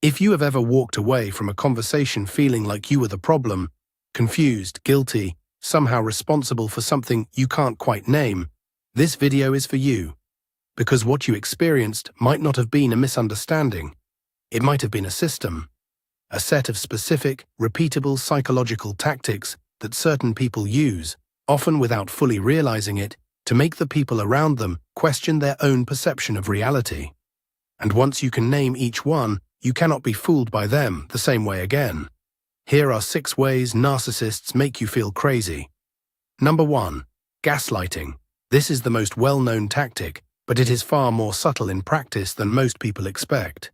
If you have ever walked away from a conversation feeling like you were the problem, confused, guilty, somehow responsible for something you can't quite name, this video is for you. Because what you experienced might not have been a misunderstanding. It might have been a system. A set of specific, repeatable psychological tactics that certain people use, often without fully realizing it, to make the people around them question their own perception of reality. And once you can name each one, you cannot be fooled by them the same way again. Here are 6 ways narcissists make you feel crazy. Number 1. Gaslighting. This is the most well-known tactic, but it is far more subtle in practice than most people expect.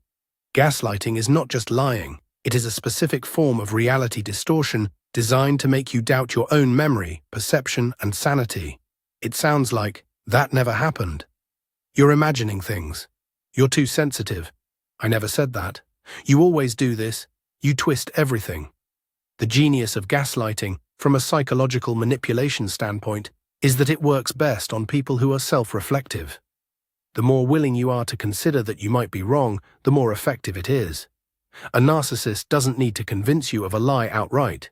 Gaslighting is not just lying, it is a specific form of reality distortion designed to make you doubt your own memory, perception, and sanity. It sounds like, "That never happened. You're imagining things. You're too sensitive. I never said that. You always do this. You twist everything." The genius of gaslighting, from a psychological manipulation standpoint, is that it works best on people who are self-reflective. The more willing you are to consider that you might be wrong, the more effective it is. A narcissist doesn't need to convince you of a lie outright.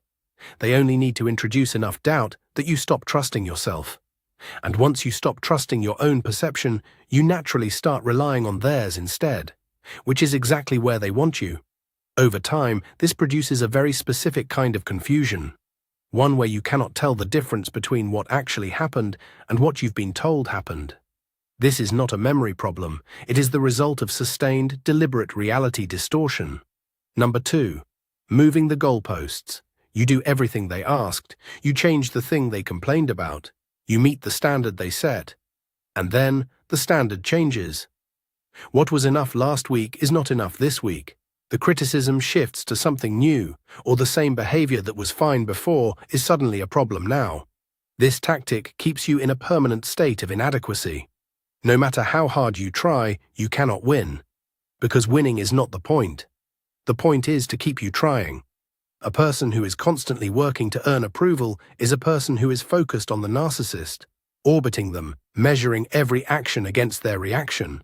They only need to introduce enough doubt that you stop trusting yourself. And once you stop trusting your own perception, you naturally start relying on theirs instead, which is exactly where they want you. Over time, this produces a very specific kind of confusion, one where you cannot tell the difference between what actually happened and what you've been told happened. This is not a memory problem, it is the result of sustained, deliberate reality distortion. Number 2. Moving the goalposts. You do everything they asked, you change the thing they complained about, you meet the standard they set, and then the standard changes. What was enough last week is not enough this week. The criticism shifts to something new, or the same behavior that was fine before is suddenly a problem now. This tactic keeps you in a permanent state of inadequacy. No matter how hard you try, you cannot win. Because winning is not the point. The point is to keep you trying. A person who is constantly working to earn approval is a person who is focused on the narcissist, orbiting them, measuring every action against their reaction.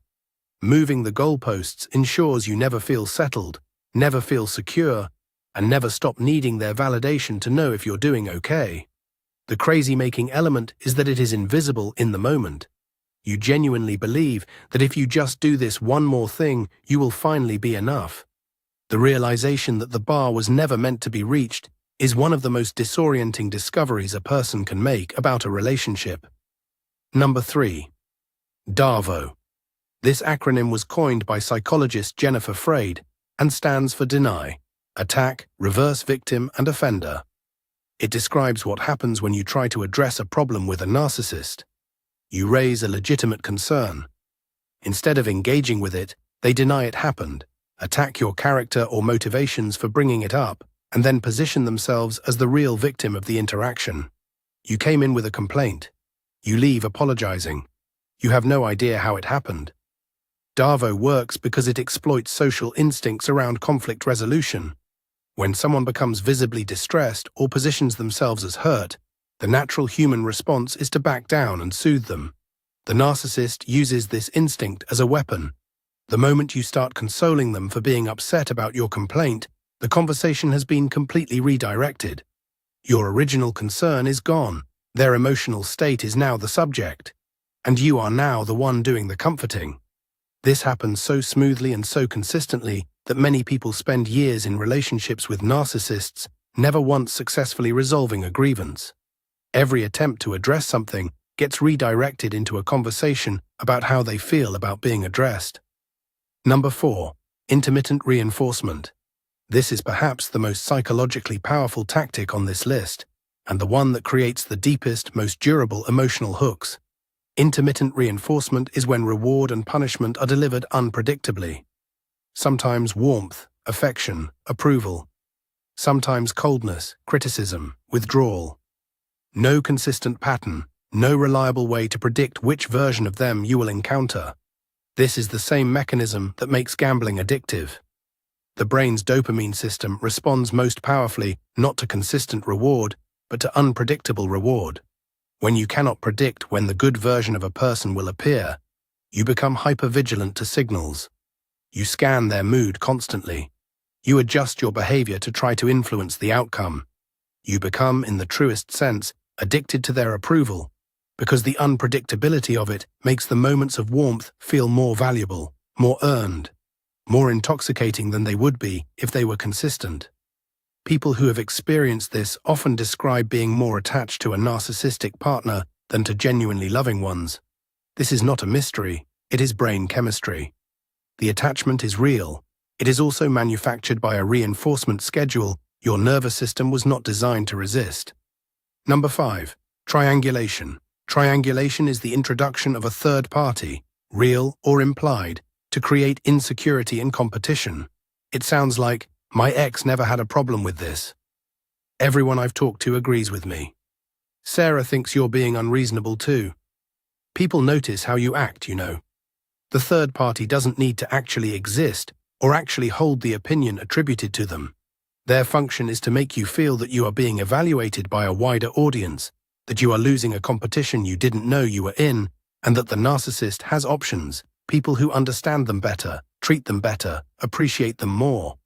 Moving the goalposts ensures you never feel settled, never feel secure, and never stop needing their validation to know if you're doing okay. The crazy-making element is that it is invisible in the moment. You genuinely believe that if you just do this one more thing, you will finally be enough. The realization that the bar was never meant to be reached is one of the most disorienting discoveries a person can make about a relationship. Number 3. DARVO. This acronym was coined by psychologist Jennifer Freyd and stands for deny, attack, reverse victim, and offender. It describes what happens when you try to address a problem with a narcissist. You raise a legitimate concern. Instead of engaging with it, they deny it happened, attack your character or motivations for bringing it up, and then position themselves as the real victim of the interaction. You came in with a complaint. You leave apologizing. You have no idea how it happened. DARVO works because it exploits social instincts around conflict resolution. When someone becomes visibly distressed or positions themselves as hurt, the natural human response is to back down and soothe them. The narcissist uses this instinct as a weapon. The moment you start consoling them for being upset about your complaint, the conversation has been completely redirected. Your original concern is gone. Their emotional state is now the subject. And you are now the one doing the comforting. This happens so smoothly and so consistently that many people spend years in relationships with narcissists, never once successfully resolving a grievance. Every attempt to address something gets redirected into a conversation about how they feel about being addressed. Number 4. Intermittent reinforcement. This is perhaps the most psychologically powerful tactic on this list, and the one that creates the deepest, most durable emotional hooks. Intermittent reinforcement is when reward and punishment are delivered unpredictably. Sometimes warmth, affection, approval. Sometimes coldness, criticism, withdrawal. No consistent pattern, no reliable way to predict which version of them you will encounter. This is the same mechanism that makes gambling addictive. The brain's dopamine system responds most powerfully not to consistent reward, but to unpredictable reward. When you cannot predict when the good version of a person will appear, you become hypervigilant to signals. You scan their mood constantly, You adjust your behavior to try to influence the outcome. You become, in the truest sense, addicted to their approval, because the unpredictability of it makes the moments of warmth feel more valuable, more earned, more intoxicating than they would be if they were consistent. People who have experienced this often describe being more attached to a narcissistic partner than to genuinely loving ones. This is not a mystery, it is brain chemistry. The attachment is real. It is also manufactured by a reinforcement schedule your nervous system was not designed to resist. Number 5. Triangulation. Triangulation is the introduction of a third party, real or implied, to create insecurity and competition. It sounds like, "My ex never had a problem with this. Everyone I've talked to agrees with me. Sarah thinks you're being unreasonable too." People notice how you act, you know. The third party doesn't need to actually exist or actually hold the opinion attributed to them. Their function is to make you feel that you are being evaluated by a wider audience, that you are losing a competition you didn't know you were in, and that the narcissist has options, people who understand them better, treat them better, appreciate them more.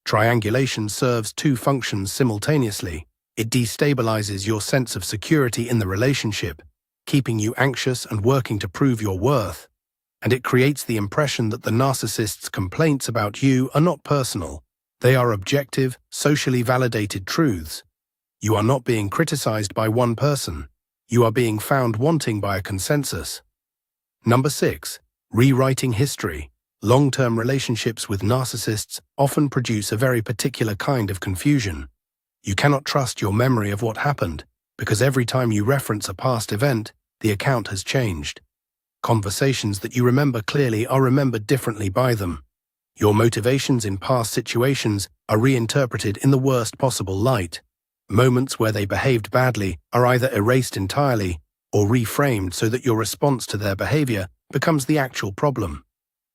Triangulation serves two functions simultaneously. It destabilizes your sense of security in the relationship, keeping you anxious and working to prove your worth. And it creates the impression that the narcissist's complaints about you are not personal. They are objective, socially validated truths. You are not being criticized by one person. You are being found wanting by a consensus. Number 6. Rewriting history. Long-term relationships with narcissists often produce a very particular kind of confusion. You cannot trust your memory of what happened, because every time you reference a past event, the account has changed. Conversations that you remember clearly are remembered differently by them. Your motivations in past situations are reinterpreted in the worst possible light. Moments where they behaved badly are either erased entirely or reframed so that your response to their behavior becomes the actual problem.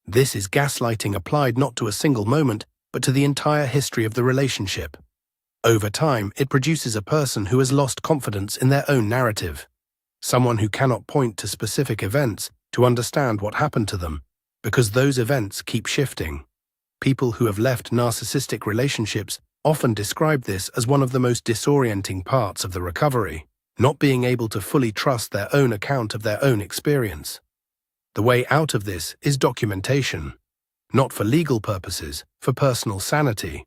This is gaslighting applied not to a single moment, but to the entire history of the relationship. Over time, it produces a person who has lost confidence in their own narrative. Someone who cannot point to specific events to understand what happened to them, because those events keep shifting. People who have left narcissistic relationships often describe this as one of the most disorienting parts of the recovery, not being able to fully trust their own account of their own experience. The way out of this is documentation, not for legal purposes, for personal sanity.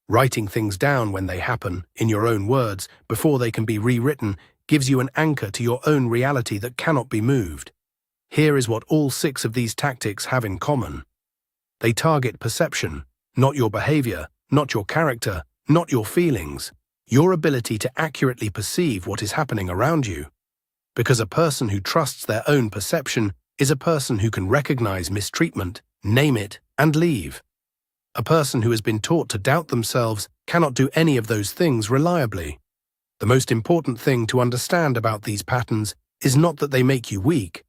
Writing things down when they happen, in your own words, before they can be rewritten, gives you an anchor to your own reality that cannot be moved. Here is what all 6 of these tactics have in common. They target perception, not your behavior, not your character, not your feelings, your ability to accurately perceive what is happening around you. Because a person who trusts their own perception is a person who can recognize mistreatment, name it, and leave. A person who has been taught to doubt themselves cannot do any of those things reliably. The most important thing to understand about these patterns is not that they make you weak.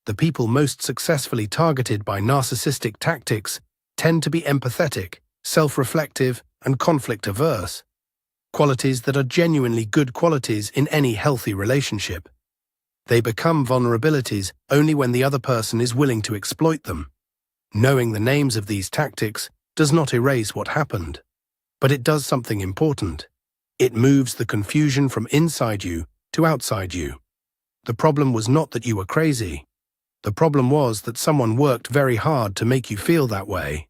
The people most successfully targeted by narcissistic tactics tend to be empathetic, self-reflective, and conflict-averse, qualities that are genuinely good qualities in any healthy relationship. They become vulnerabilities only when the other person is willing to exploit them. Knowing the names of these tactics does not erase what happened, but it does something important. It moves the confusion from inside you to outside you. The problem was not that you were crazy. The problem was that someone worked very hard to make you feel that way.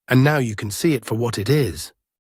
And now you can see it for what it is.